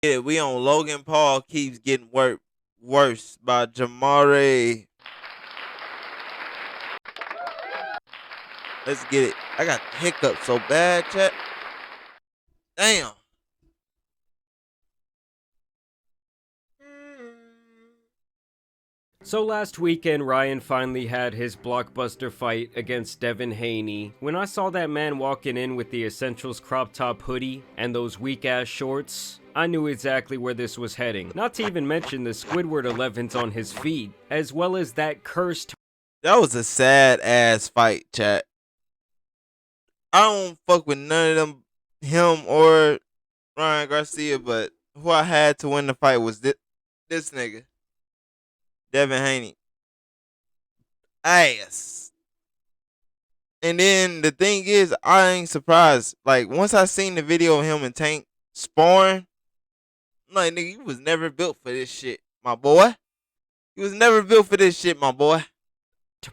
Yeah, we on Logan Paul keeps getting worse by Jamare. Let's get it. I got hiccups so bad, chat. Damn. So last weekend, Ryan finally had his blockbuster fight against Devin Haney. When I saw that man walking in with the Essentials crop top hoodie and those weak ass shorts, I knew exactly where this was heading. Not to even mention the Squidward 11s on his feet, as well as that cursed. That was a sad ass fight, chat. I don't fuck with none of them, him or Ryan Garcia, but who I had to win the fight was this nigga, Devin Haney. Ass. And then the thing is, I ain't surprised. Like, once I seen the video of him and Tank sparring, I'm like, nigga, you was never built for this shit, my boy. You was never built for this shit, my boy.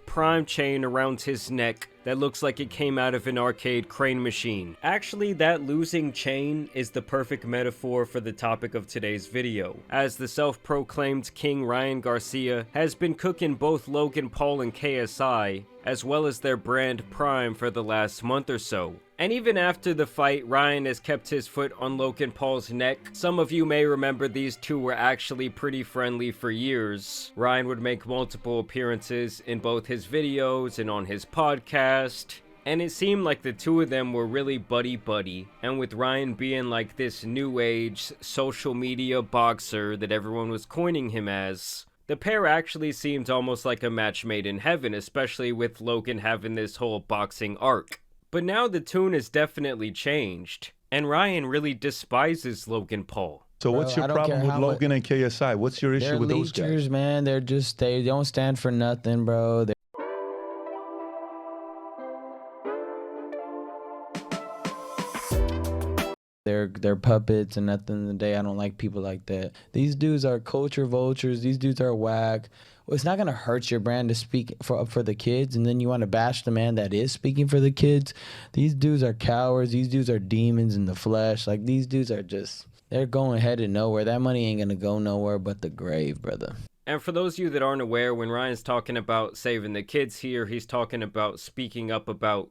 Prime chain around his neck that looks like it came out of an arcade crane machine. Actually, that losing chain is the perfect metaphor for the topic of today's video, as the self-proclaimed King Ryan Garcia has been cooking both Logan Paul and KSI, as well as their brand Prime for the last month or so. And even after the fight, Ryan has kept his foot on Logan Paul's neck. Some of you may remember these two were actually pretty friendly for years. Ryan would make multiple appearances in both his videos and on his podcast. And it seemed like the two of them were really buddy-buddy. And with Ryan being like this new age social media boxer that everyone was coining him as, the pair actually seemed almost like a match made in heaven, especially with Logan having this whole boxing arc. But now the tune has definitely changed, and Ryan really despises Logan Paul. So what's your problem with Logan and KSI? What's your issue with those guys? They're man. They don't stand for nothing, bro. They're puppets, and at the end of the day, I don't like people like that. These dudes are culture vultures. These dudes are whack. Well, it's not gonna hurt your brand to speak for the kids, and then you want to bash the man that is speaking for the kids. These dudes are cowards. These dudes are demons in the flesh. Like, these dudes are they're going headed nowhere. That money ain't gonna go nowhere but the grave, brother. And for those of you that aren't aware, when Ryan's talking about saving the kids here, he's talking about speaking up about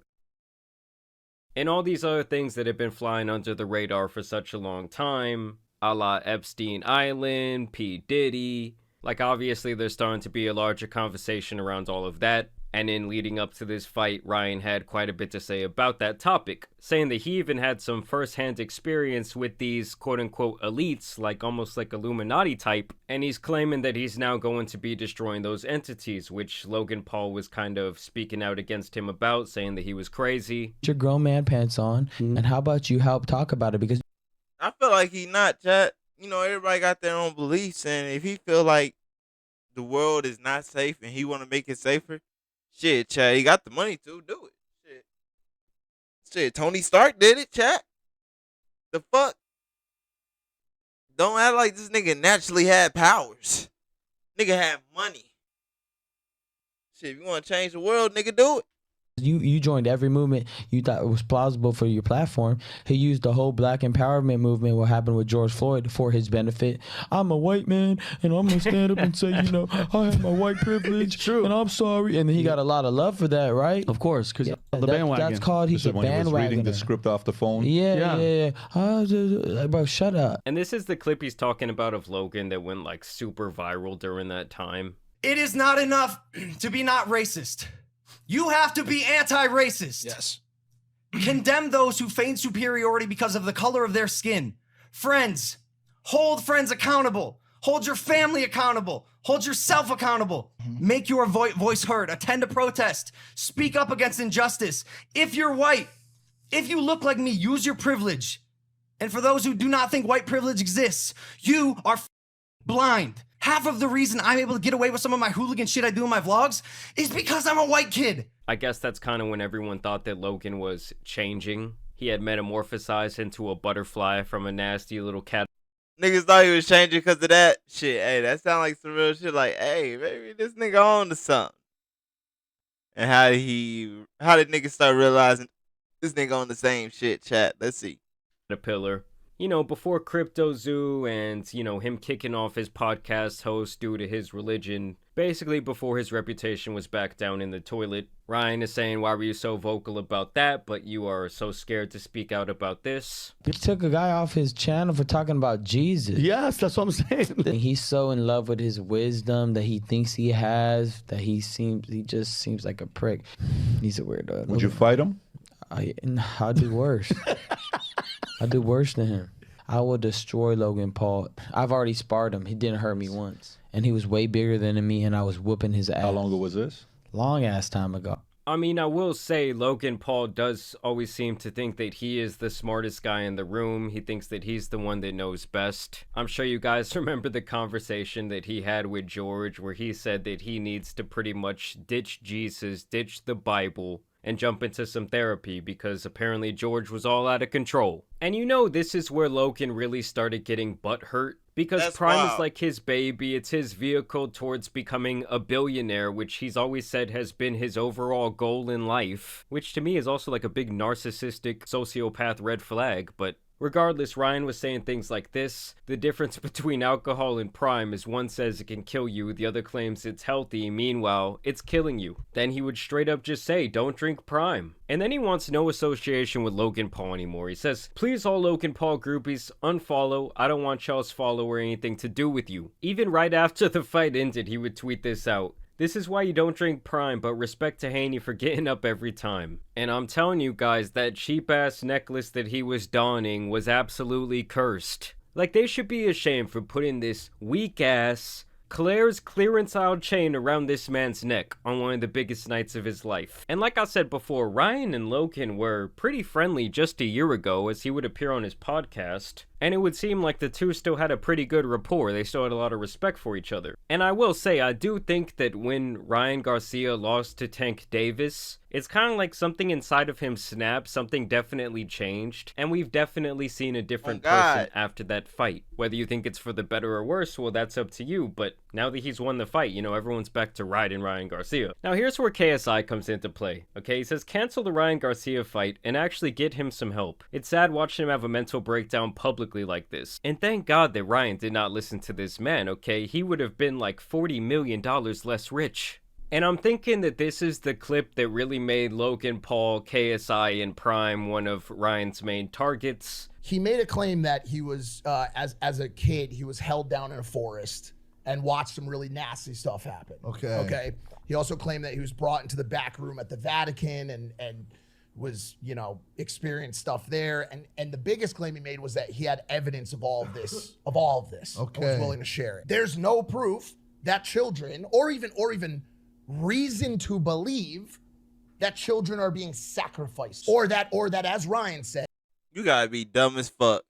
and all these other things that have been flying under the radar for such a long time, a la Epstein Island, P. Diddy. Like, obviously there's starting to be a larger conversation around all of that, and in leading up to this fight, Ryan had quite a bit to say about that topic, saying that he even had some first-hand experience with these quote-unquote elites, like almost like Illuminati type, and he's claiming that he's now going to be destroying those entities, which Logan Paul was kind of speaking out against him about, saying that he was crazy. Put your grown man pants on, and how about you help talk about it? Because I feel like he not, chat. You know, everybody got their own beliefs, and if he feel like the world is not safe and he want to make it safer, shit, chat, he got the money to do it. Shit, Tony Stark did it, chat. The fuck? Don't act like this nigga naturally had powers. Nigga had money. Shit, if you want to change the world, nigga, do it. You joined every movement you thought it was plausible for your platform. He used the whole black empowerment movement, what happened with George Floyd, for his benefit. I'm a white man, and I'm going to stand up and say, you know, I have my white privilege, and I'm sorry. And he got a lot of love for that, right? Of course, because the bandwagon. That's called he's a bandwagon. When he was reading the script off the phone? Yeah. Bro, shut up. And this is the clip he's talking about of Logan that went like super viral during that time. It is not enough to be not racist. You have to be anti-racist. Yes. Condemn those who feign superiority because of the color of their skin. Friends, hold friends accountable. Hold your family accountable. Hold yourself accountable. Make your voice heard. Attend a protest. Speak up against injustice. If you're white, if you look like me, use your privilege. And for those who do not think white privilege exists, you are blind. Half of the reason I'm able to get away with some of my hooligan shit I do in my vlogs is because I'm a white kid. I guess that's kind of when everyone thought that Logan was changing. He had metamorphosized into a butterfly from a nasty little cat. Niggas thought he was changing because of that shit. Hey, that sound like some real shit. Like, hey, maybe this nigga on to something. And how did niggas start realizing this nigga on the same shit, chat? Let's see. Caterpillar. You know, before Crypto Zoo and, you know, him kicking off his podcast host due to his religion, basically before his reputation was back down in the toilet, Ryan is saying, why were you so vocal about that, but you are so scared to speak out about this? They took a guy off his channel for talking about Jesus. Yes, that's what I'm saying. He's so in love with his wisdom that he thinks he has, that he just seems like a prick. He's a weirdo. Would you fight him? I'll do worse. I'll do worse than him. I will destroy Logan Paul. I've already sparred him. He didn't hurt me once. And he was way bigger than me, and I was whooping his ass. How long ago was this? Long ass time ago. I mean, I will say Logan Paul does always seem to think that he is the smartest guy in the room. He thinks that he's the one that knows best. I'm sure you guys remember the conversation that he had with George where he said that he needs to pretty much ditch Jesus, ditch the Bible, and jump into some therapy because apparently George was all out of control. And you know this is where Logan really started getting butthurt because That's Prime wild. is like his baby. It's his vehicle towards becoming a billionaire, which he's always said has been his overall goal in life, which to me is also like a big narcissistic sociopath red flag, but regardless, Ryan was saying things like this. The difference between alcohol and Prime is one says it can kill you, the other claims it's healthy, meanwhile, it's killing you. Then he would straight up just say, don't drink Prime. And then he wants no association with Logan Paul anymore. He says, please all Logan Paul groupies, unfollow. I don't want y'all's follow or anything to do with you. Even right after the fight ended, he would tweet this out. This is why you don't drink Prime, but respect to Haney for getting up every time. And I'm telling you guys, that cheap-ass necklace that he was donning was absolutely cursed. Like, they should be ashamed for putting this weak-ass Claire's clearance aisle chain around this man's neck on one of the biggest nights of his life. And like I said before, Ryan and Logan were pretty friendly just a year ago as he would appear on his podcast. And it would seem like the two still had a pretty good rapport. They still had a lot of respect for each other. And I will say, I do think that when Ryan Garcia lost to Tank Davis, it's kind of like something inside of him snapped, something definitely changed, and we've definitely seen a different person after that fight. Whether you think it's for the better or worse, well, that's up to you, but now that he's won the fight, you know, everyone's back to riding Ryan Garcia. Now, here's where KSI comes into play, okay? He says, cancel the Ryan Garcia fight and actually get him some help. It's sad watching him have a mental breakdown publicly like this. And thank God that Ryan did not listen to this man, okay? He would have been like $40 million less rich. And I'm thinking that this is the clip that really made Logan Paul, KSI, and Prime one of Ryan's main targets. He made a claim that he was, as a kid, he was held down in a forest and watched some really nasty stuff happen. Okay. He also claimed that he was brought into the back room at the Vatican and was, you know, experienced stuff there. And the biggest claim he made was that he had evidence of all of this, and was willing to share it. There's no proof that children, or even reason to believe that children are being sacrificed, or that as Ryan said, You gotta be dumb as fuck.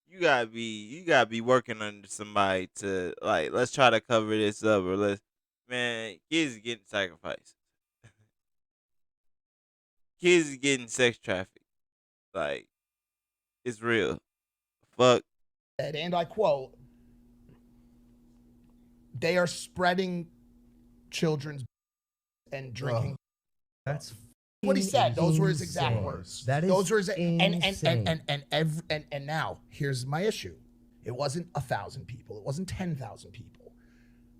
You gotta be working under somebody to, like, let's try to cover this up, or man, kids is getting sacrificed. Kids is getting sex trafficked. Like, it's real. Fuck. and I quote, they are spreading children's and drinking. That's what he said. Those were his exact words. That is those were his insane. and now here's my issue. It wasn't 1,000 people. It wasn't 10,000 people.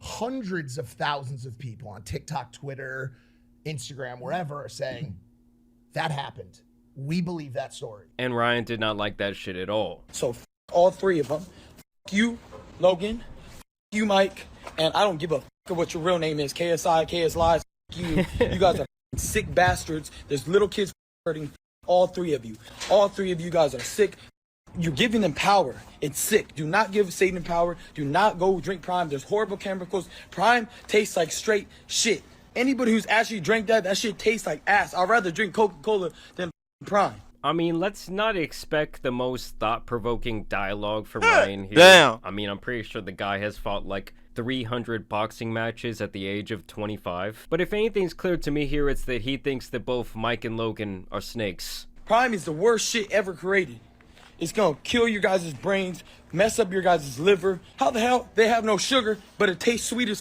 Hundreds of thousands of people on TikTok, Twitter, Instagram, wherever are saying that happened. We believe that story. And Ryan did not like that shit at all. So all three of them. You, Logan. You, Mike. And I don't give a what your real name is. KSI, KS Lies. You. You guys are sick bastards. There's little kids hurting. All three of you. All three of you guys are sick. You're giving them power. It's sick. Do not give Satan power. Do not go drink Prime. There's horrible chemicals. Prime tastes like straight shit. Anybody who's actually drank that shit tastes like ass. I'd rather drink Coca-Cola than Prime. I mean, let's not expect the most thought-provoking dialogue from Ryan here. Damn. I mean, I'm pretty sure the guy has fought like 300 boxing matches at the age of 25. But if anything's clear to me here, it's that he thinks that both Mike and Logan are snakes. Prime is the worst shit ever created. It's gonna kill your guys' brains, mess up your guys' liver. How the hell? They have no sugar, but it tastes sweet as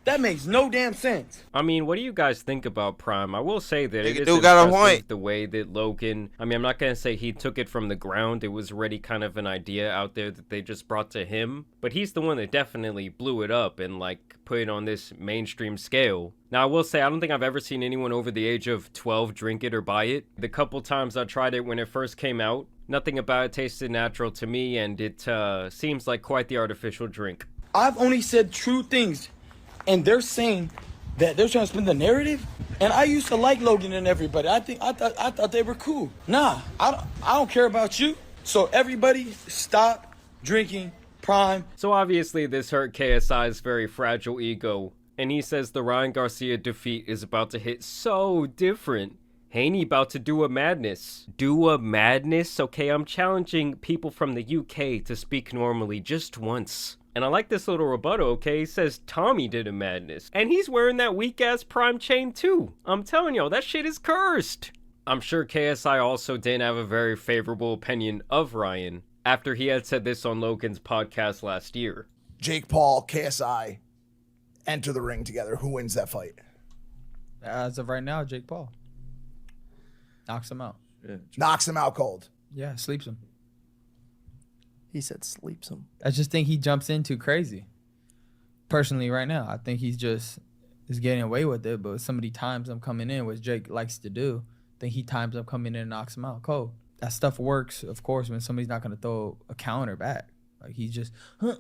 That makes no damn sense. I mean, what do you guys think about Prime? I will say that it Nigga is do got a impressive point. the way that Logan, I mean, I'm not going to say he took it from the ground. It was already kind of an idea out there that they just brought to him. But he's the one that definitely blew it up and, like, put it on this mainstream scale. Now, I will say, I don't think I've ever seen anyone over the age of 12 drink it or buy it. The couple times I tried it when it first came out, nothing about it tasted natural to me, and it seems like quite the artificial drink. I've only said true things, and they're saying that they're trying to spin the narrative. And I used to like Logan and everybody. I thought they were cool. Nah, I don't care about you. So everybody, stop drinking Prime. So obviously this hurt KSI's very fragile ego, and he says the Ryan Garcia defeat is about to hit so different. Haney about to do a madness. Do a madness? Okay, I'm challenging people from the UK to speak normally just once. And I like this little rebuttal, okay? He says Tommy did a madness. And he's wearing that weak-ass Prime chain too. I'm telling y'all, that shit is cursed. I'm sure KSI also didn't have a very favorable opinion of Ryan after he had said this on Logan's podcast last year. Jake Paul, KSI, enter the ring together. Who wins that fight? As of right now, Jake Paul knocks him out. Knocks him out cold. Yeah, sleeps him. He said sleeps him. I just think he jumps in too crazy. Personally, right now, I think he's getting away with it. But so many times I'm coming in, which Jake likes to do, I think he times up coming in and knocks him out cold. That stuff works, of course, when somebody's not gonna throw a counter back. Like he's just, he's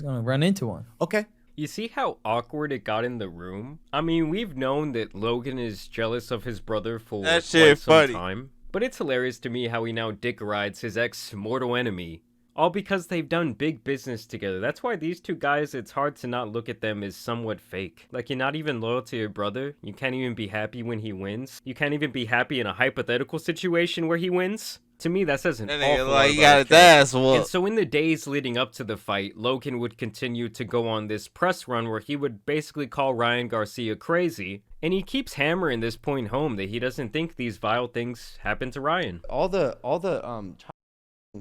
gonna run into one. Okay. You see how awkward it got in the room? I mean, we've known that Logan is jealous of his brother for That quite shit some funny. time. But it's hilarious to me how he now dick rides his ex-mortal enemy. All because they've done big business together. That's why these two guys, it's hard to not look at them as somewhat fake. Like, you're not even loyal to your brother. You can't even be happy when he wins. You can't even be happy in a hypothetical situation where he wins. To me, that says an That awful nigga lot like he about got his his ass and whooped. so in the days leading up to the fight, Logan would continue to go on this press run where he would basically call Ryan Garcia crazy. And he keeps hammering this point home that he doesn't think these vile things happen to Ryan. all the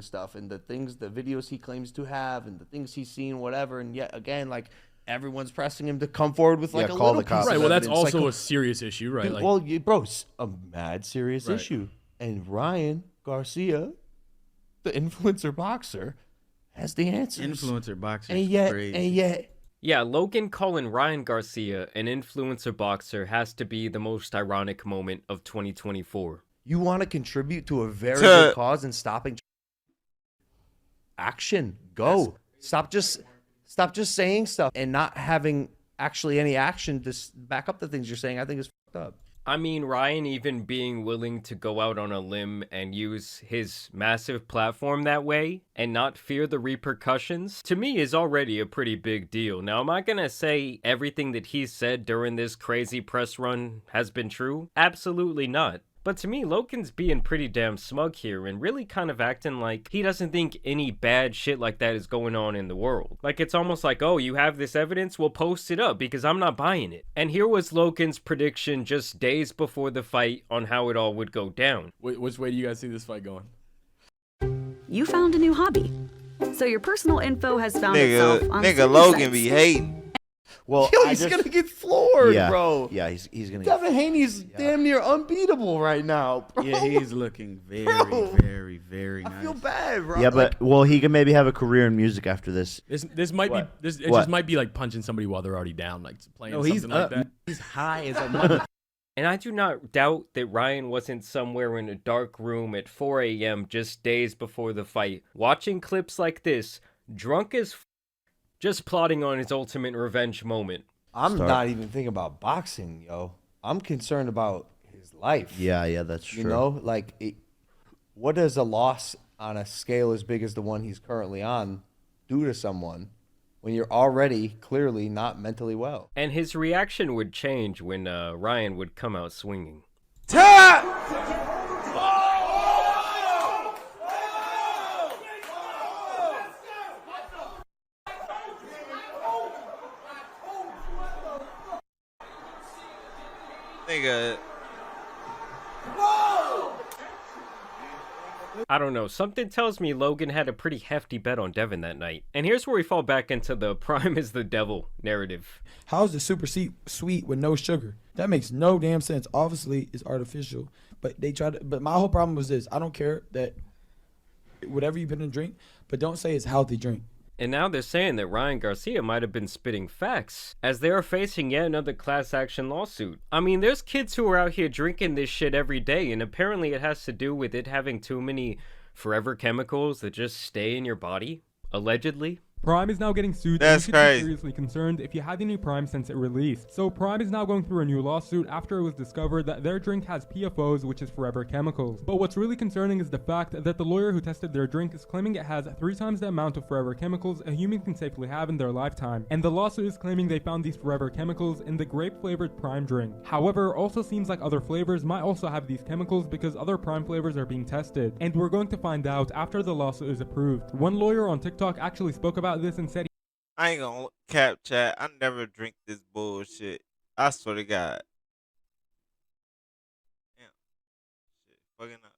stuff and the videos he claims to have and the things he's seen, whatever, and yet again, like, everyone's pressing him to come forward with like a call little the cops. piece of Right, well, that's evidence. also Like, a serious issue, right? Like, well, bro, it's a mad serious Right. issue. And Ryan Garcia, the influencer boxer, has the answers. Influencer boxer. And yet, Yeah, Logan calling Ryan Garcia an influencer boxer has to be the most ironic moment of 2024. you want to contribute to a very good cause and stopping action. Go. Stop just saying stuff and not having actually any action to back up the things you're saying. I think is fucked up. I mean, Ryan even being willing to go out on a limb and use his massive platform that way and not fear the repercussions, to me is already a pretty big deal. Now, am I gonna say everything that he said during this crazy press run has been true? Absolutely not. But to me, Logan's being pretty damn smug here and really kind of acting like he doesn't think any bad shit like that is going on in the world. Like, it's almost like, oh, you have this evidence? Well, post it up because I'm not buying it. And here was Logan's prediction just days before the fight on how it all would go down. which way do you guys see this fight going? You found a new hobby. So your personal info has found itself on Nigga certain Logan sites. be hating. Well, he's gonna get floored, Yeah. bro. Yeah, he's gonna. Devin Haney's damn near unbeatable right now, bro. Yeah, he's looking very, Bro. very nice. I feel bad, bro. Yeah, but well, he can maybe have a career in music after this. This might What? be this. It What? just might be like punching somebody while they're already down, like playing No, something he's like up. that. He's high as a mother. And I do not doubt that Ryan wasn't somewhere in a dark room at 4 a.m. just days before the fight, watching clips like this, drunk as just plotting on his ultimate revenge moment. I'm not even thinking about boxing, yo. I'm concerned about his life. Yeah, that's true. You know, like, what does a loss on a scale as big as the one he's currently on do to someone when you're already clearly not mentally well? And his reaction would change when Ryan would come out swinging. Nigga. I don't know, something tells me Logan had a pretty hefty bet on Devin that night. And here's where we fall back into the Prime is the devil narrative. How's the super sweet with no sugar? That makes no damn sense. Obviously, it's artificial. But they try to. But my whole problem was this: I don't care that whatever you put in a drink, but don't say it's healthy drink. And now they're saying that Ryan Garcia might have been spitting facts, as they are facing yet another class action lawsuit. I mean, there's kids who are out here drinking this shit every day, and apparently it has to do with it having too many forever chemicals that just stay in your body, allegedly. Prime is now getting sued. That's and you should crazy. be seriously concerned if you had any Prime since it released. So Prime is now going through a new lawsuit after it was discovered that their drink has PFOs, which is forever chemicals. But what's really concerning is the fact that the lawyer who tested their drink is claiming it has 3 times the amount of forever chemicals a human can safely have in their lifetime. And the lawsuit is claiming they found these forever chemicals in the grape-flavored Prime drink. However, also seems like other flavors might also have these chemicals because other Prime flavors are being tested. And we're going to find out after the lawsuit is approved. One lawyer on TikTok actually spoke about this and said I ain't gonna cap chat. I never drink this bullshit. I swear to God. Damn. Shit. Fucking up.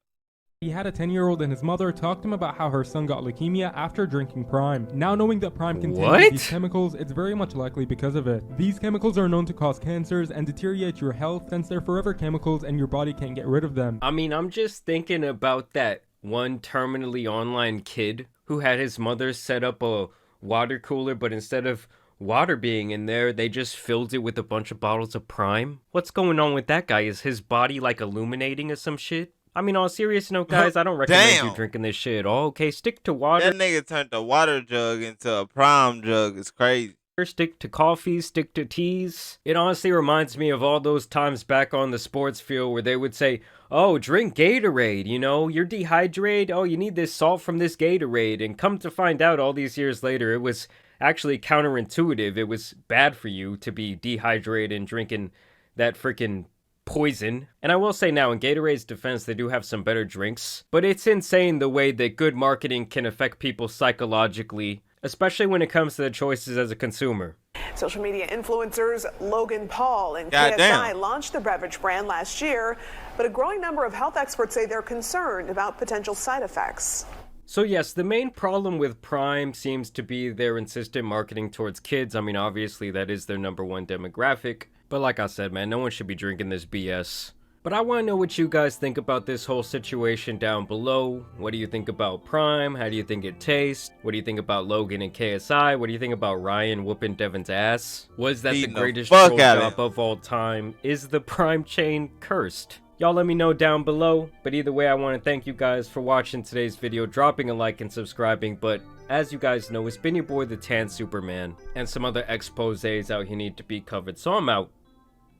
he had a 10-year-old and his mother talked to him about how her son got leukemia after drinking Prime. Now knowing that Prime contains these chemicals, it's very much likely because of it. These chemicals are known to cause cancers and deteriorate your health since they're forever chemicals and your body can't get rid of them. I mean, I'm just thinking about that one terminally online kid who had his mother set up a water cooler, but instead of water being in there, they just filled it with a bunch of bottles of Prime. What's going on with that guy? Is his body like illuminating or some shit? I mean, on a serious note, guys, I don't recommend you drinking this shit at all. Okay, stick to water. That nigga turned the water jug into a Prime jug. It's crazy. Stick to coffee, stick to teas. It honestly reminds me of all those times back on the sports field where they would say, oh, drink Gatorade, you know, you're dehydrated, oh, you need this salt from this Gatorade, and come to find out all these years later, it was actually counterintuitive. It was bad for you to be dehydrated and drinking that freaking poison. And I will say now, in Gatorade's defense, they do have some better drinks, but it's insane the way that good marketing can affect people psychologically, especially when it comes to the choices as a consumer. Social media influencers Logan Paul and Goddamn. KSI launched the beverage brand last year, but a growing number of health experts say they're concerned about potential side effects. So yes, the main problem with Prime seems to be their insistent marketing towards kids. I mean, obviously that is their #1 demographic, but like I said, man, no one should be drinking this BS. But I want to know what you guys think about this whole situation down below. What do you think about Prime? How do you think it tastes? What do you think about Logan and KSI? What do you think about Ryan whooping Devin's ass? Was that the greatest troll job of all time? Is the Prime chain cursed? Y'all let me know down below. But either way, I want to thank you guys for watching today's video, dropping a like and subscribing. But as you guys know, it's been your boy, the Tan Superman, and some other exposés out here need to be covered. So I'm out.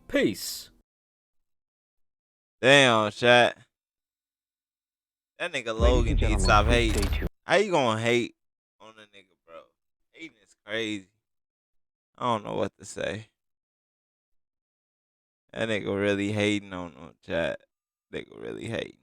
Peace. Damn, chat. That nigga Logan needs to stop hating. How you gonna hate on a nigga, bro? Hating is crazy. I don't know what to say. That nigga really hating on chat. Nigga really hating.